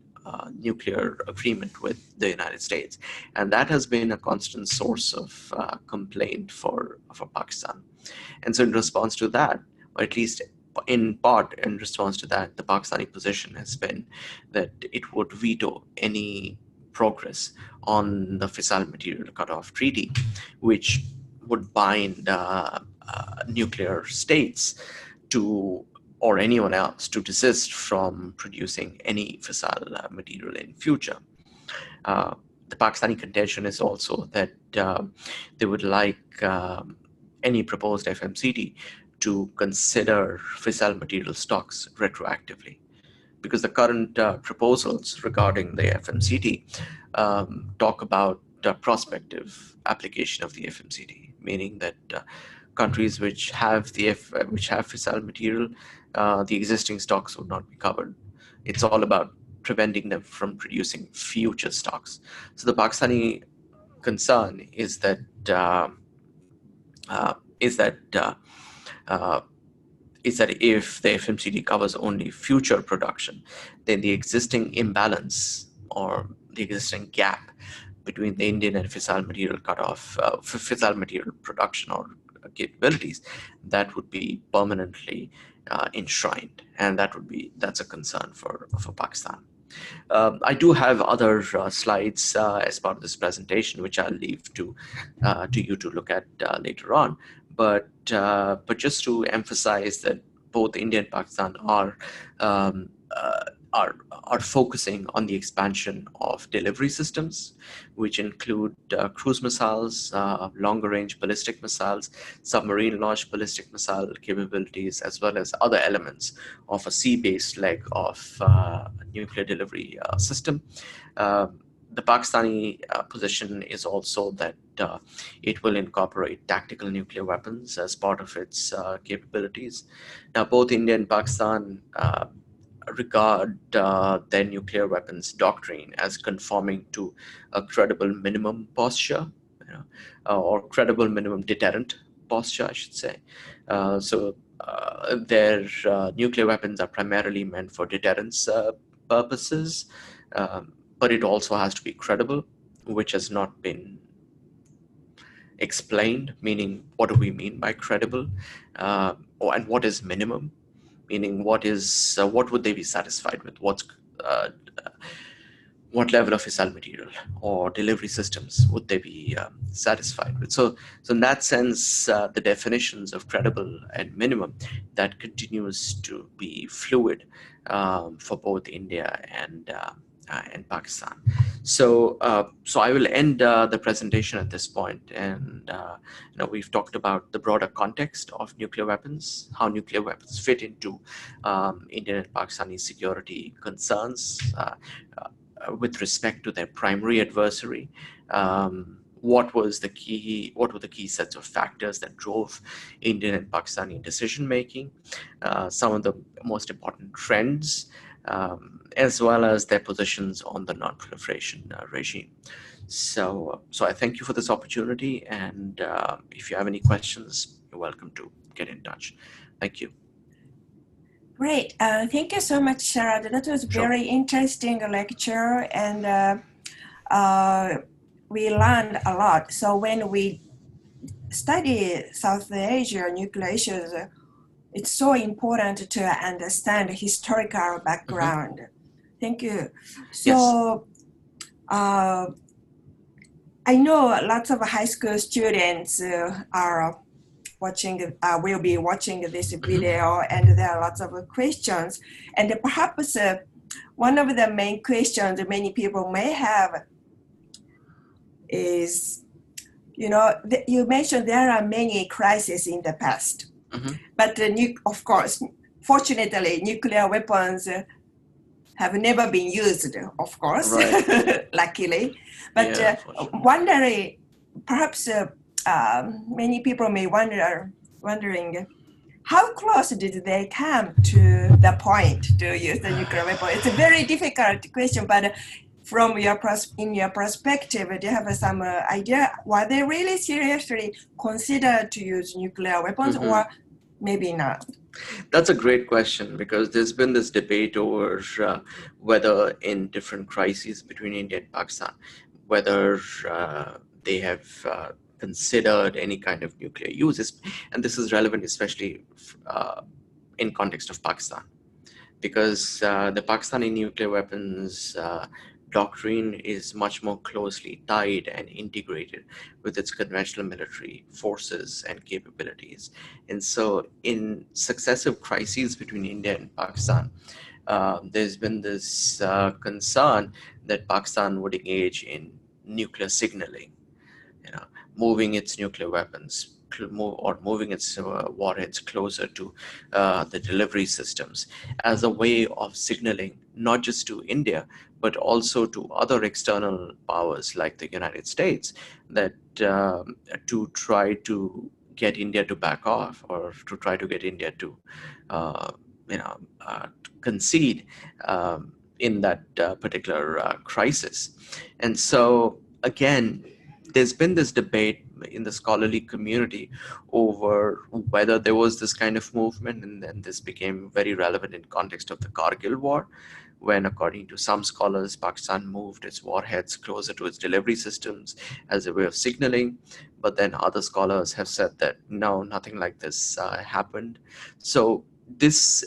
nuclear agreement with the United States. And that has been a constant source of complaint for Pakistan. And so in response to that, or at least in part in response to that, the Pakistani position has been that it would veto any progress on the Fissile Material Cutoff Treaty, which would bind nuclear states to, or anyone else, to desist from producing any fissile material in future. The Pakistani contention is also that they would like any proposed FMCT to consider fissile material stocks retroactively, because the current proposals regarding the FMCT talk about prospective application of the FMCT, meaning that countries which have fissile material, the existing stocks would not be covered. It's all about preventing them from producing future stocks. So the Pakistani concern is that if the FMCT covers only future production, then the existing imbalance or the existing gap between the Indian and fissile material cutoff, fissile material production or capabilities, that would be permanently enshrined, and that's a concern for Pakistan. I do have other slides as part of this presentation, which I'll leave to you to look at later on. But just to emphasize that both India and Pakistan are focusing on the expansion of delivery systems, which include cruise missiles, longer-range ballistic missiles, submarine-launched ballistic missile capabilities, as well as other elements of a sea-based leg of nuclear delivery system. The Pakistani position is also that it will incorporate tactical nuclear weapons as part of its capabilities. Now, both India and Pakistan regard their nuclear weapons doctrine as conforming to a credible minimum posture, or credible minimum deterrent posture, I should say. Their nuclear weapons are primarily meant for deterrence purposes, but it also has to be credible, which has not been explained, meaning what do we mean by credible, and what is minimum, meaning what would they be satisfied with, what level of missile material or delivery systems would they be satisfied with. So in that sense, the definitions of credible and minimum, that continues to be fluid for both India and Pakistan. So I will end the presentation at this point, and we've talked about the broader context of nuclear weapons, how nuclear weapons fit into Indian and Pakistani security concerns with respect to their primary adversary. What were the key sets of factors that drove Indian and Pakistani decision making, some of the most important trends, as well as their positions on the non-proliferation regime. So I thank you for this opportunity, and if you have any questions, you're welcome to get in touch. Thank you. Great. Thank you so much, Sharad. That was very interesting lecture, and we learned a lot. So when we study South Asia nuclear issues, it's so important to understand historical background. Mm-hmm. Thank you. So yes. I know lots of high school students will be watching this video, and there are lots of questions. And perhaps one of the main questions many people may have is, you mentioned there are many crises in the past, but of course, fortunately, nuclear weapons have never been used, of course, right. Luckily. But wondering, perhaps many people may wondering how close did they come to the point to use the nuclear weapon? It's a very difficult question, but from in your perspective, do you have some idea? Were they really seriously considered to use nuclear weapons, or maybe not? That's a great question, because there's been this debate over whether in different crises between India and Pakistan, whether they have considered any kind of nuclear uses. And this is relevant especially in context of Pakistan, because the Pakistani nuclear weapons doctrine is much more closely tied and integrated with its conventional military forces and capabilities. And so in successive crises between India and Pakistan, there's been this concern that Pakistan would engage in nuclear signaling, moving its nuclear weapons moving its warheads closer to the delivery systems as a way of signaling not just to India, but also to other external powers like the United States, that to try to get India to back off, or to try to get India to concede in that particular crisis. And so again, there's been this debate in the scholarly community over whether there was this kind of movement, and then this became very relevant in context of the Kargil war, when, according to some scholars, Pakistan moved its warheads closer to its delivery systems as a way of signaling. But then other scholars have said that no, nothing like this happened. So this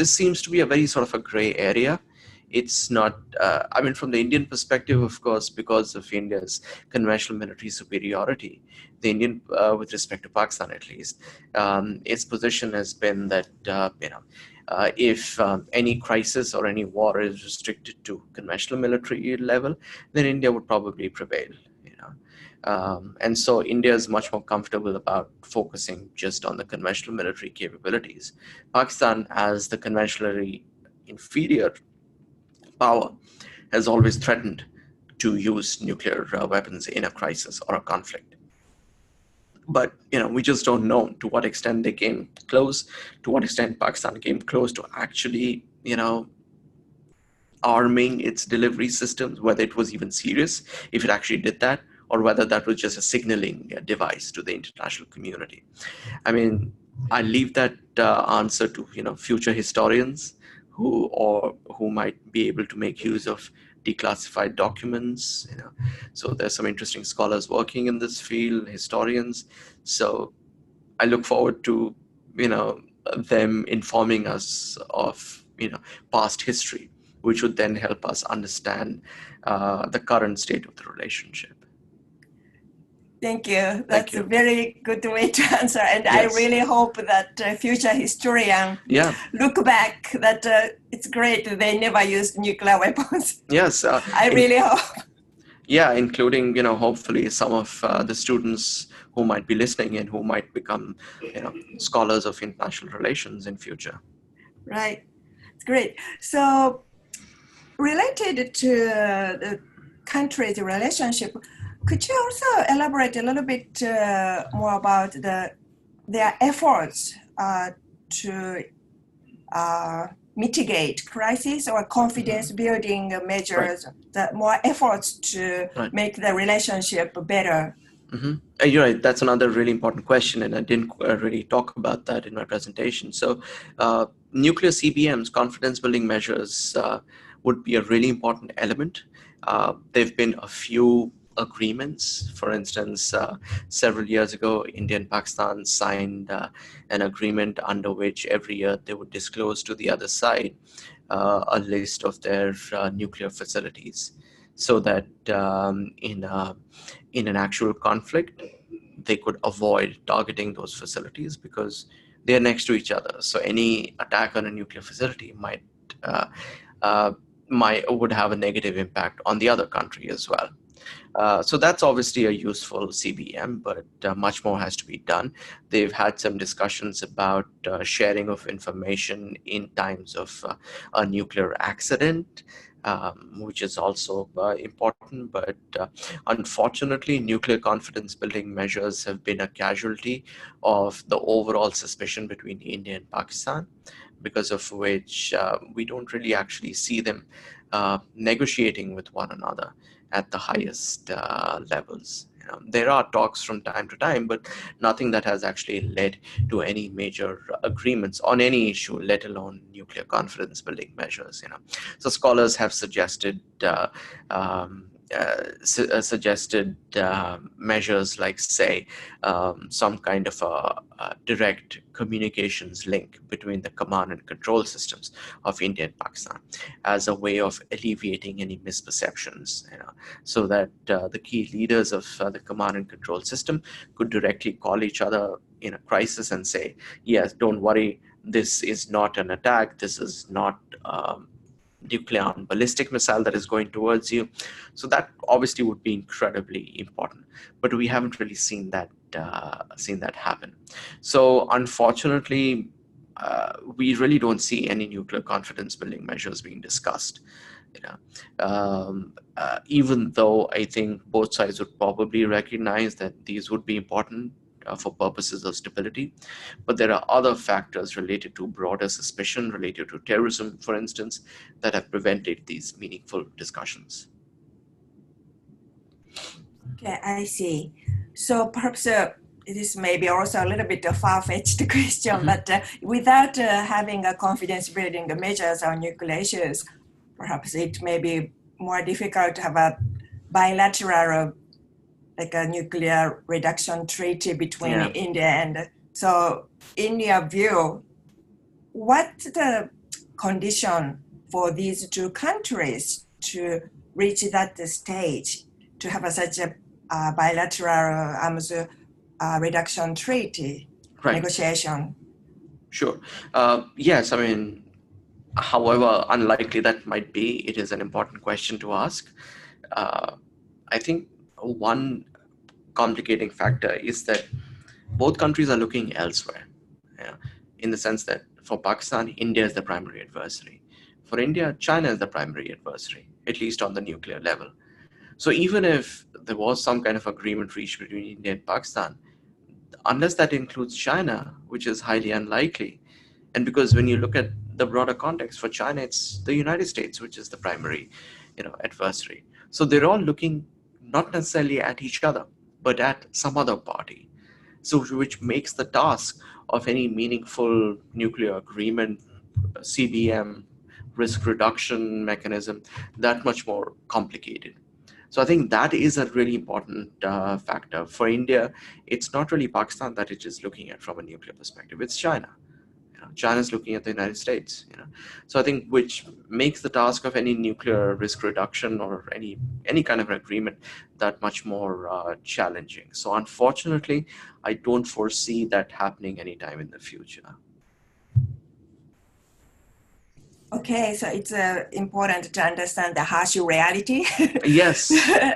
seems to be a very sort of a gray area. It's not, from the Indian perspective, of course, because of India's conventional military superiority, the Indian, with respect to Pakistan at least, its position has been that, if any crisis or any war is restricted to conventional military level, then India would probably prevail. And so India is much more comfortable about focusing just on the conventional military capabilities. Pakistan, as the conventionally inferior power, has always threatened to use nuclear weapons in a crisis or a conflict. But we just don't know to what extent they came close, to what extent Pakistan came close to actually arming its delivery systems, whether it was even serious, if it actually did that, or whether that was just a signaling device to the international community. I mean, I leave that answer to future historians who might be able to make use of declassified documents. So there's some interesting scholars working in this field, historians. So I look forward to them informing us of past history, which would then help us understand the current state of the relationship. Thank you. That's Thank you. a very good way to answer. And I Yes. really hope that future historian look back that it's great that they never used nuclear weapons. Yes. I really hope. Yeah, including, hopefully some of the students who might be listening and who might become, scholars of international relations in future. Right. It's great. So related to the country's relationship, could you also elaborate a little bit more about their efforts to mitigate crisis or confidence building measures, the more efforts to make the relationship better? You're right. That's another really important question, and I didn't really talk about that in my presentation. So, nuclear CBMs, confidence building measures, would be a really important element. There've been a few agreements. For instance, several years ago, India and Pakistan signed an agreement under which every year they would disclose to the other side a list of their nuclear facilities, so that in an actual conflict, they could avoid targeting those facilities because they're next to each other. So any attack on a nuclear facility would have a negative impact on the other country as well. So that's obviously a useful CBM, but much more has to be done. They've had some discussions about sharing of information in times of a nuclear accident, which is also important. But unfortunately, nuclear confidence building measures have been a casualty of the overall suspicion between India and Pakistan, because of which we don't really actually see them negotiating with one another at the highest levels. There are talks from time to time, but nothing that has actually led to any major agreements on any issue, let alone nuclear confidence building measures. So scholars have suggested measures like, say, some kind of a direct communications link between the command and control systems of India and Pakistan as a way of alleviating any misperceptions, so that the key leaders of the command and control system could directly call each other in a crisis and say, yes, don't worry, this is not an attack, this is not nuclear and ballistic missile that is going towards you. So that obviously would be incredibly important, but we haven't really seen that happen. So unfortunately, we really don't see any nuclear confidence building measures being discussed. Even though I think both sides would probably recognize that these would be important for purposes of stability. But there are other factors related to broader suspicion, related to terrorism, for instance, that have prevented these meaningful discussions. Okay, I see. So perhaps it is maybe also a little bit a far-fetched question, but without having a confidence building measures on nuclear issues, perhaps it may be more difficult to have a bilateral like a nuclear reduction treaty between India and, so in your view, what's the condition for these two countries to reach that stage, to have such a bilateral arms reduction treaty negotiation? Sure. Yes, I mean, however unlikely that might be, it is an important question to ask. I think one complicating factor is that both countries are looking elsewhere, in the sense that for Pakistan, India is the primary adversary. For India, China is the primary adversary, at least on the nuclear level. So even if there was some kind of agreement reached between India and Pakistan, unless that includes China, which is highly unlikely, and because when you look at the broader context, for China, it's the United States, which is the primary, adversary. So they're all looking not necessarily at each other, but at some other party. So which makes the task of any meaningful nuclear agreement, CBM, risk reduction mechanism, that much more complicated. So I think that is a really important factor. For India, it's not really Pakistan that it is looking at from a nuclear perspective, it's China. China's looking at the United States. So I think which makes the task of any nuclear risk reduction or any kind of an agreement that much more challenging. So unfortunately, I don't foresee that happening anytime in the future. Okay, so it's important to understand the harsh reality. Yes.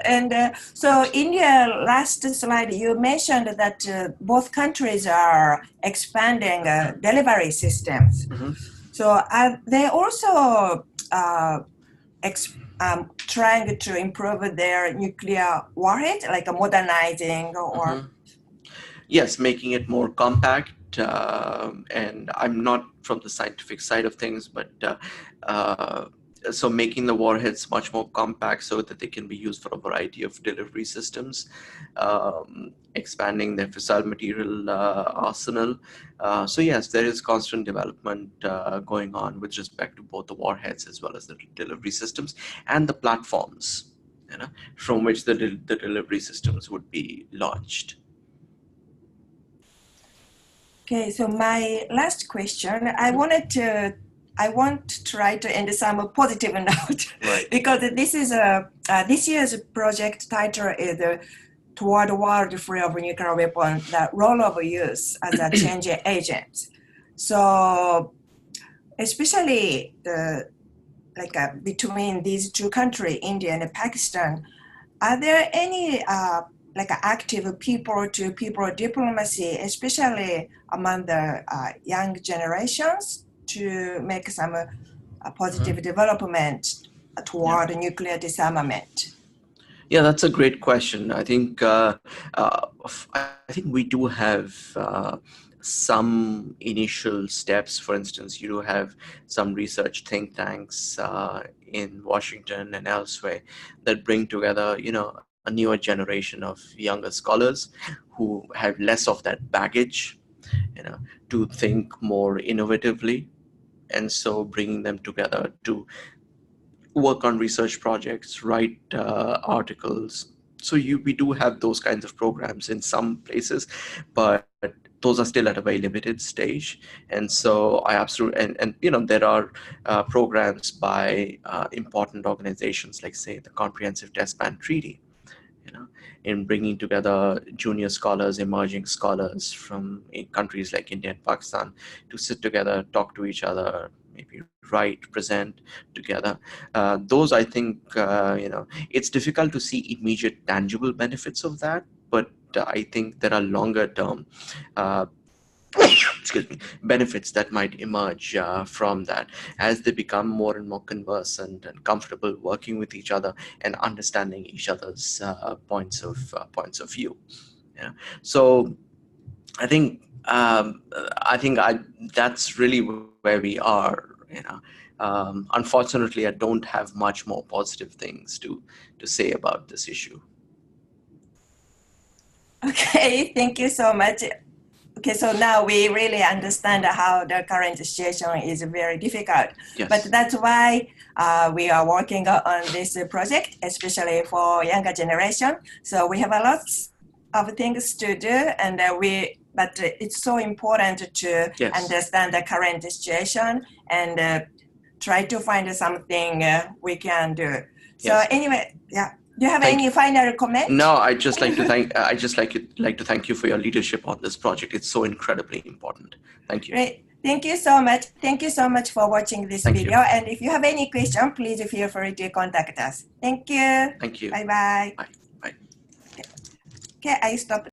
And so in your last slide, you mentioned that both countries are expanding delivery systems. Mm-hmm. So are they also trying to improve their nuclear warhead, like modernizing or? Mm-hmm. Yes, making it more compact. And I'm not from the scientific side of things, but so making the warheads much more compact so that they can be used for a variety of delivery systems, expanding their fissile material arsenal. So yes, there is constant development going on with respect to both the warheads as well as the delivery systems and the platforms, from which the delivery systems would be launched. Okay, so my last question, I want to try to end some positive note, Right. because this is this year's project title is Toward a World Free of Nuclear Weapons: The Role of Youth as a Change Agent. So, especially between these two countries, India and Pakistan, are there any active people-to-people diplomacy, especially among the young generations, to make some positive development toward nuclear disarmament? Yeah, that's a great question. I think we do have some initial steps. For instance, you do have some research think tanks in Washington and elsewhere that bring together, a newer generation of younger scholars who have less of that baggage, to think more innovatively, and so bringing them together to work on research projects, write articles. So we do have those kinds of programs in some places, but those are still at a very limited stage. And so I absolutely, and there are programs by important organizations like, say, the Comprehensive Test Ban Treaty, in bringing together junior scholars, emerging scholars from countries like India and Pakistan to sit together, talk to each other, maybe write, present together. Those, I think, it's difficult to see immediate tangible benefits of that, but I think there are longer term benefits that might emerge from that as they become more and more conversant and comfortable working with each other and understanding each other's points of view. So I think that's really where we are. Unfortunately, I don't have much more positive things to say about this issue. Okay, thank you so much. Okay, so now we really understand how the current situation is very difficult. Yes. But that's why we are working on this project, especially for younger generation. So we have a lot of things to do, and but it's so important to understand the current situation and try to find something we can do. So anyway, yeah. Do you have any final comment? No, I just like to thank you for your leadership on this project. It's so incredibly important. Thank you. Great. Thank you so much. Thank you so much for watching this video. And if you have any question, please feel free to contact us. Thank you. Thank you. Bye-bye. Bye. Bye. Okay, I stop.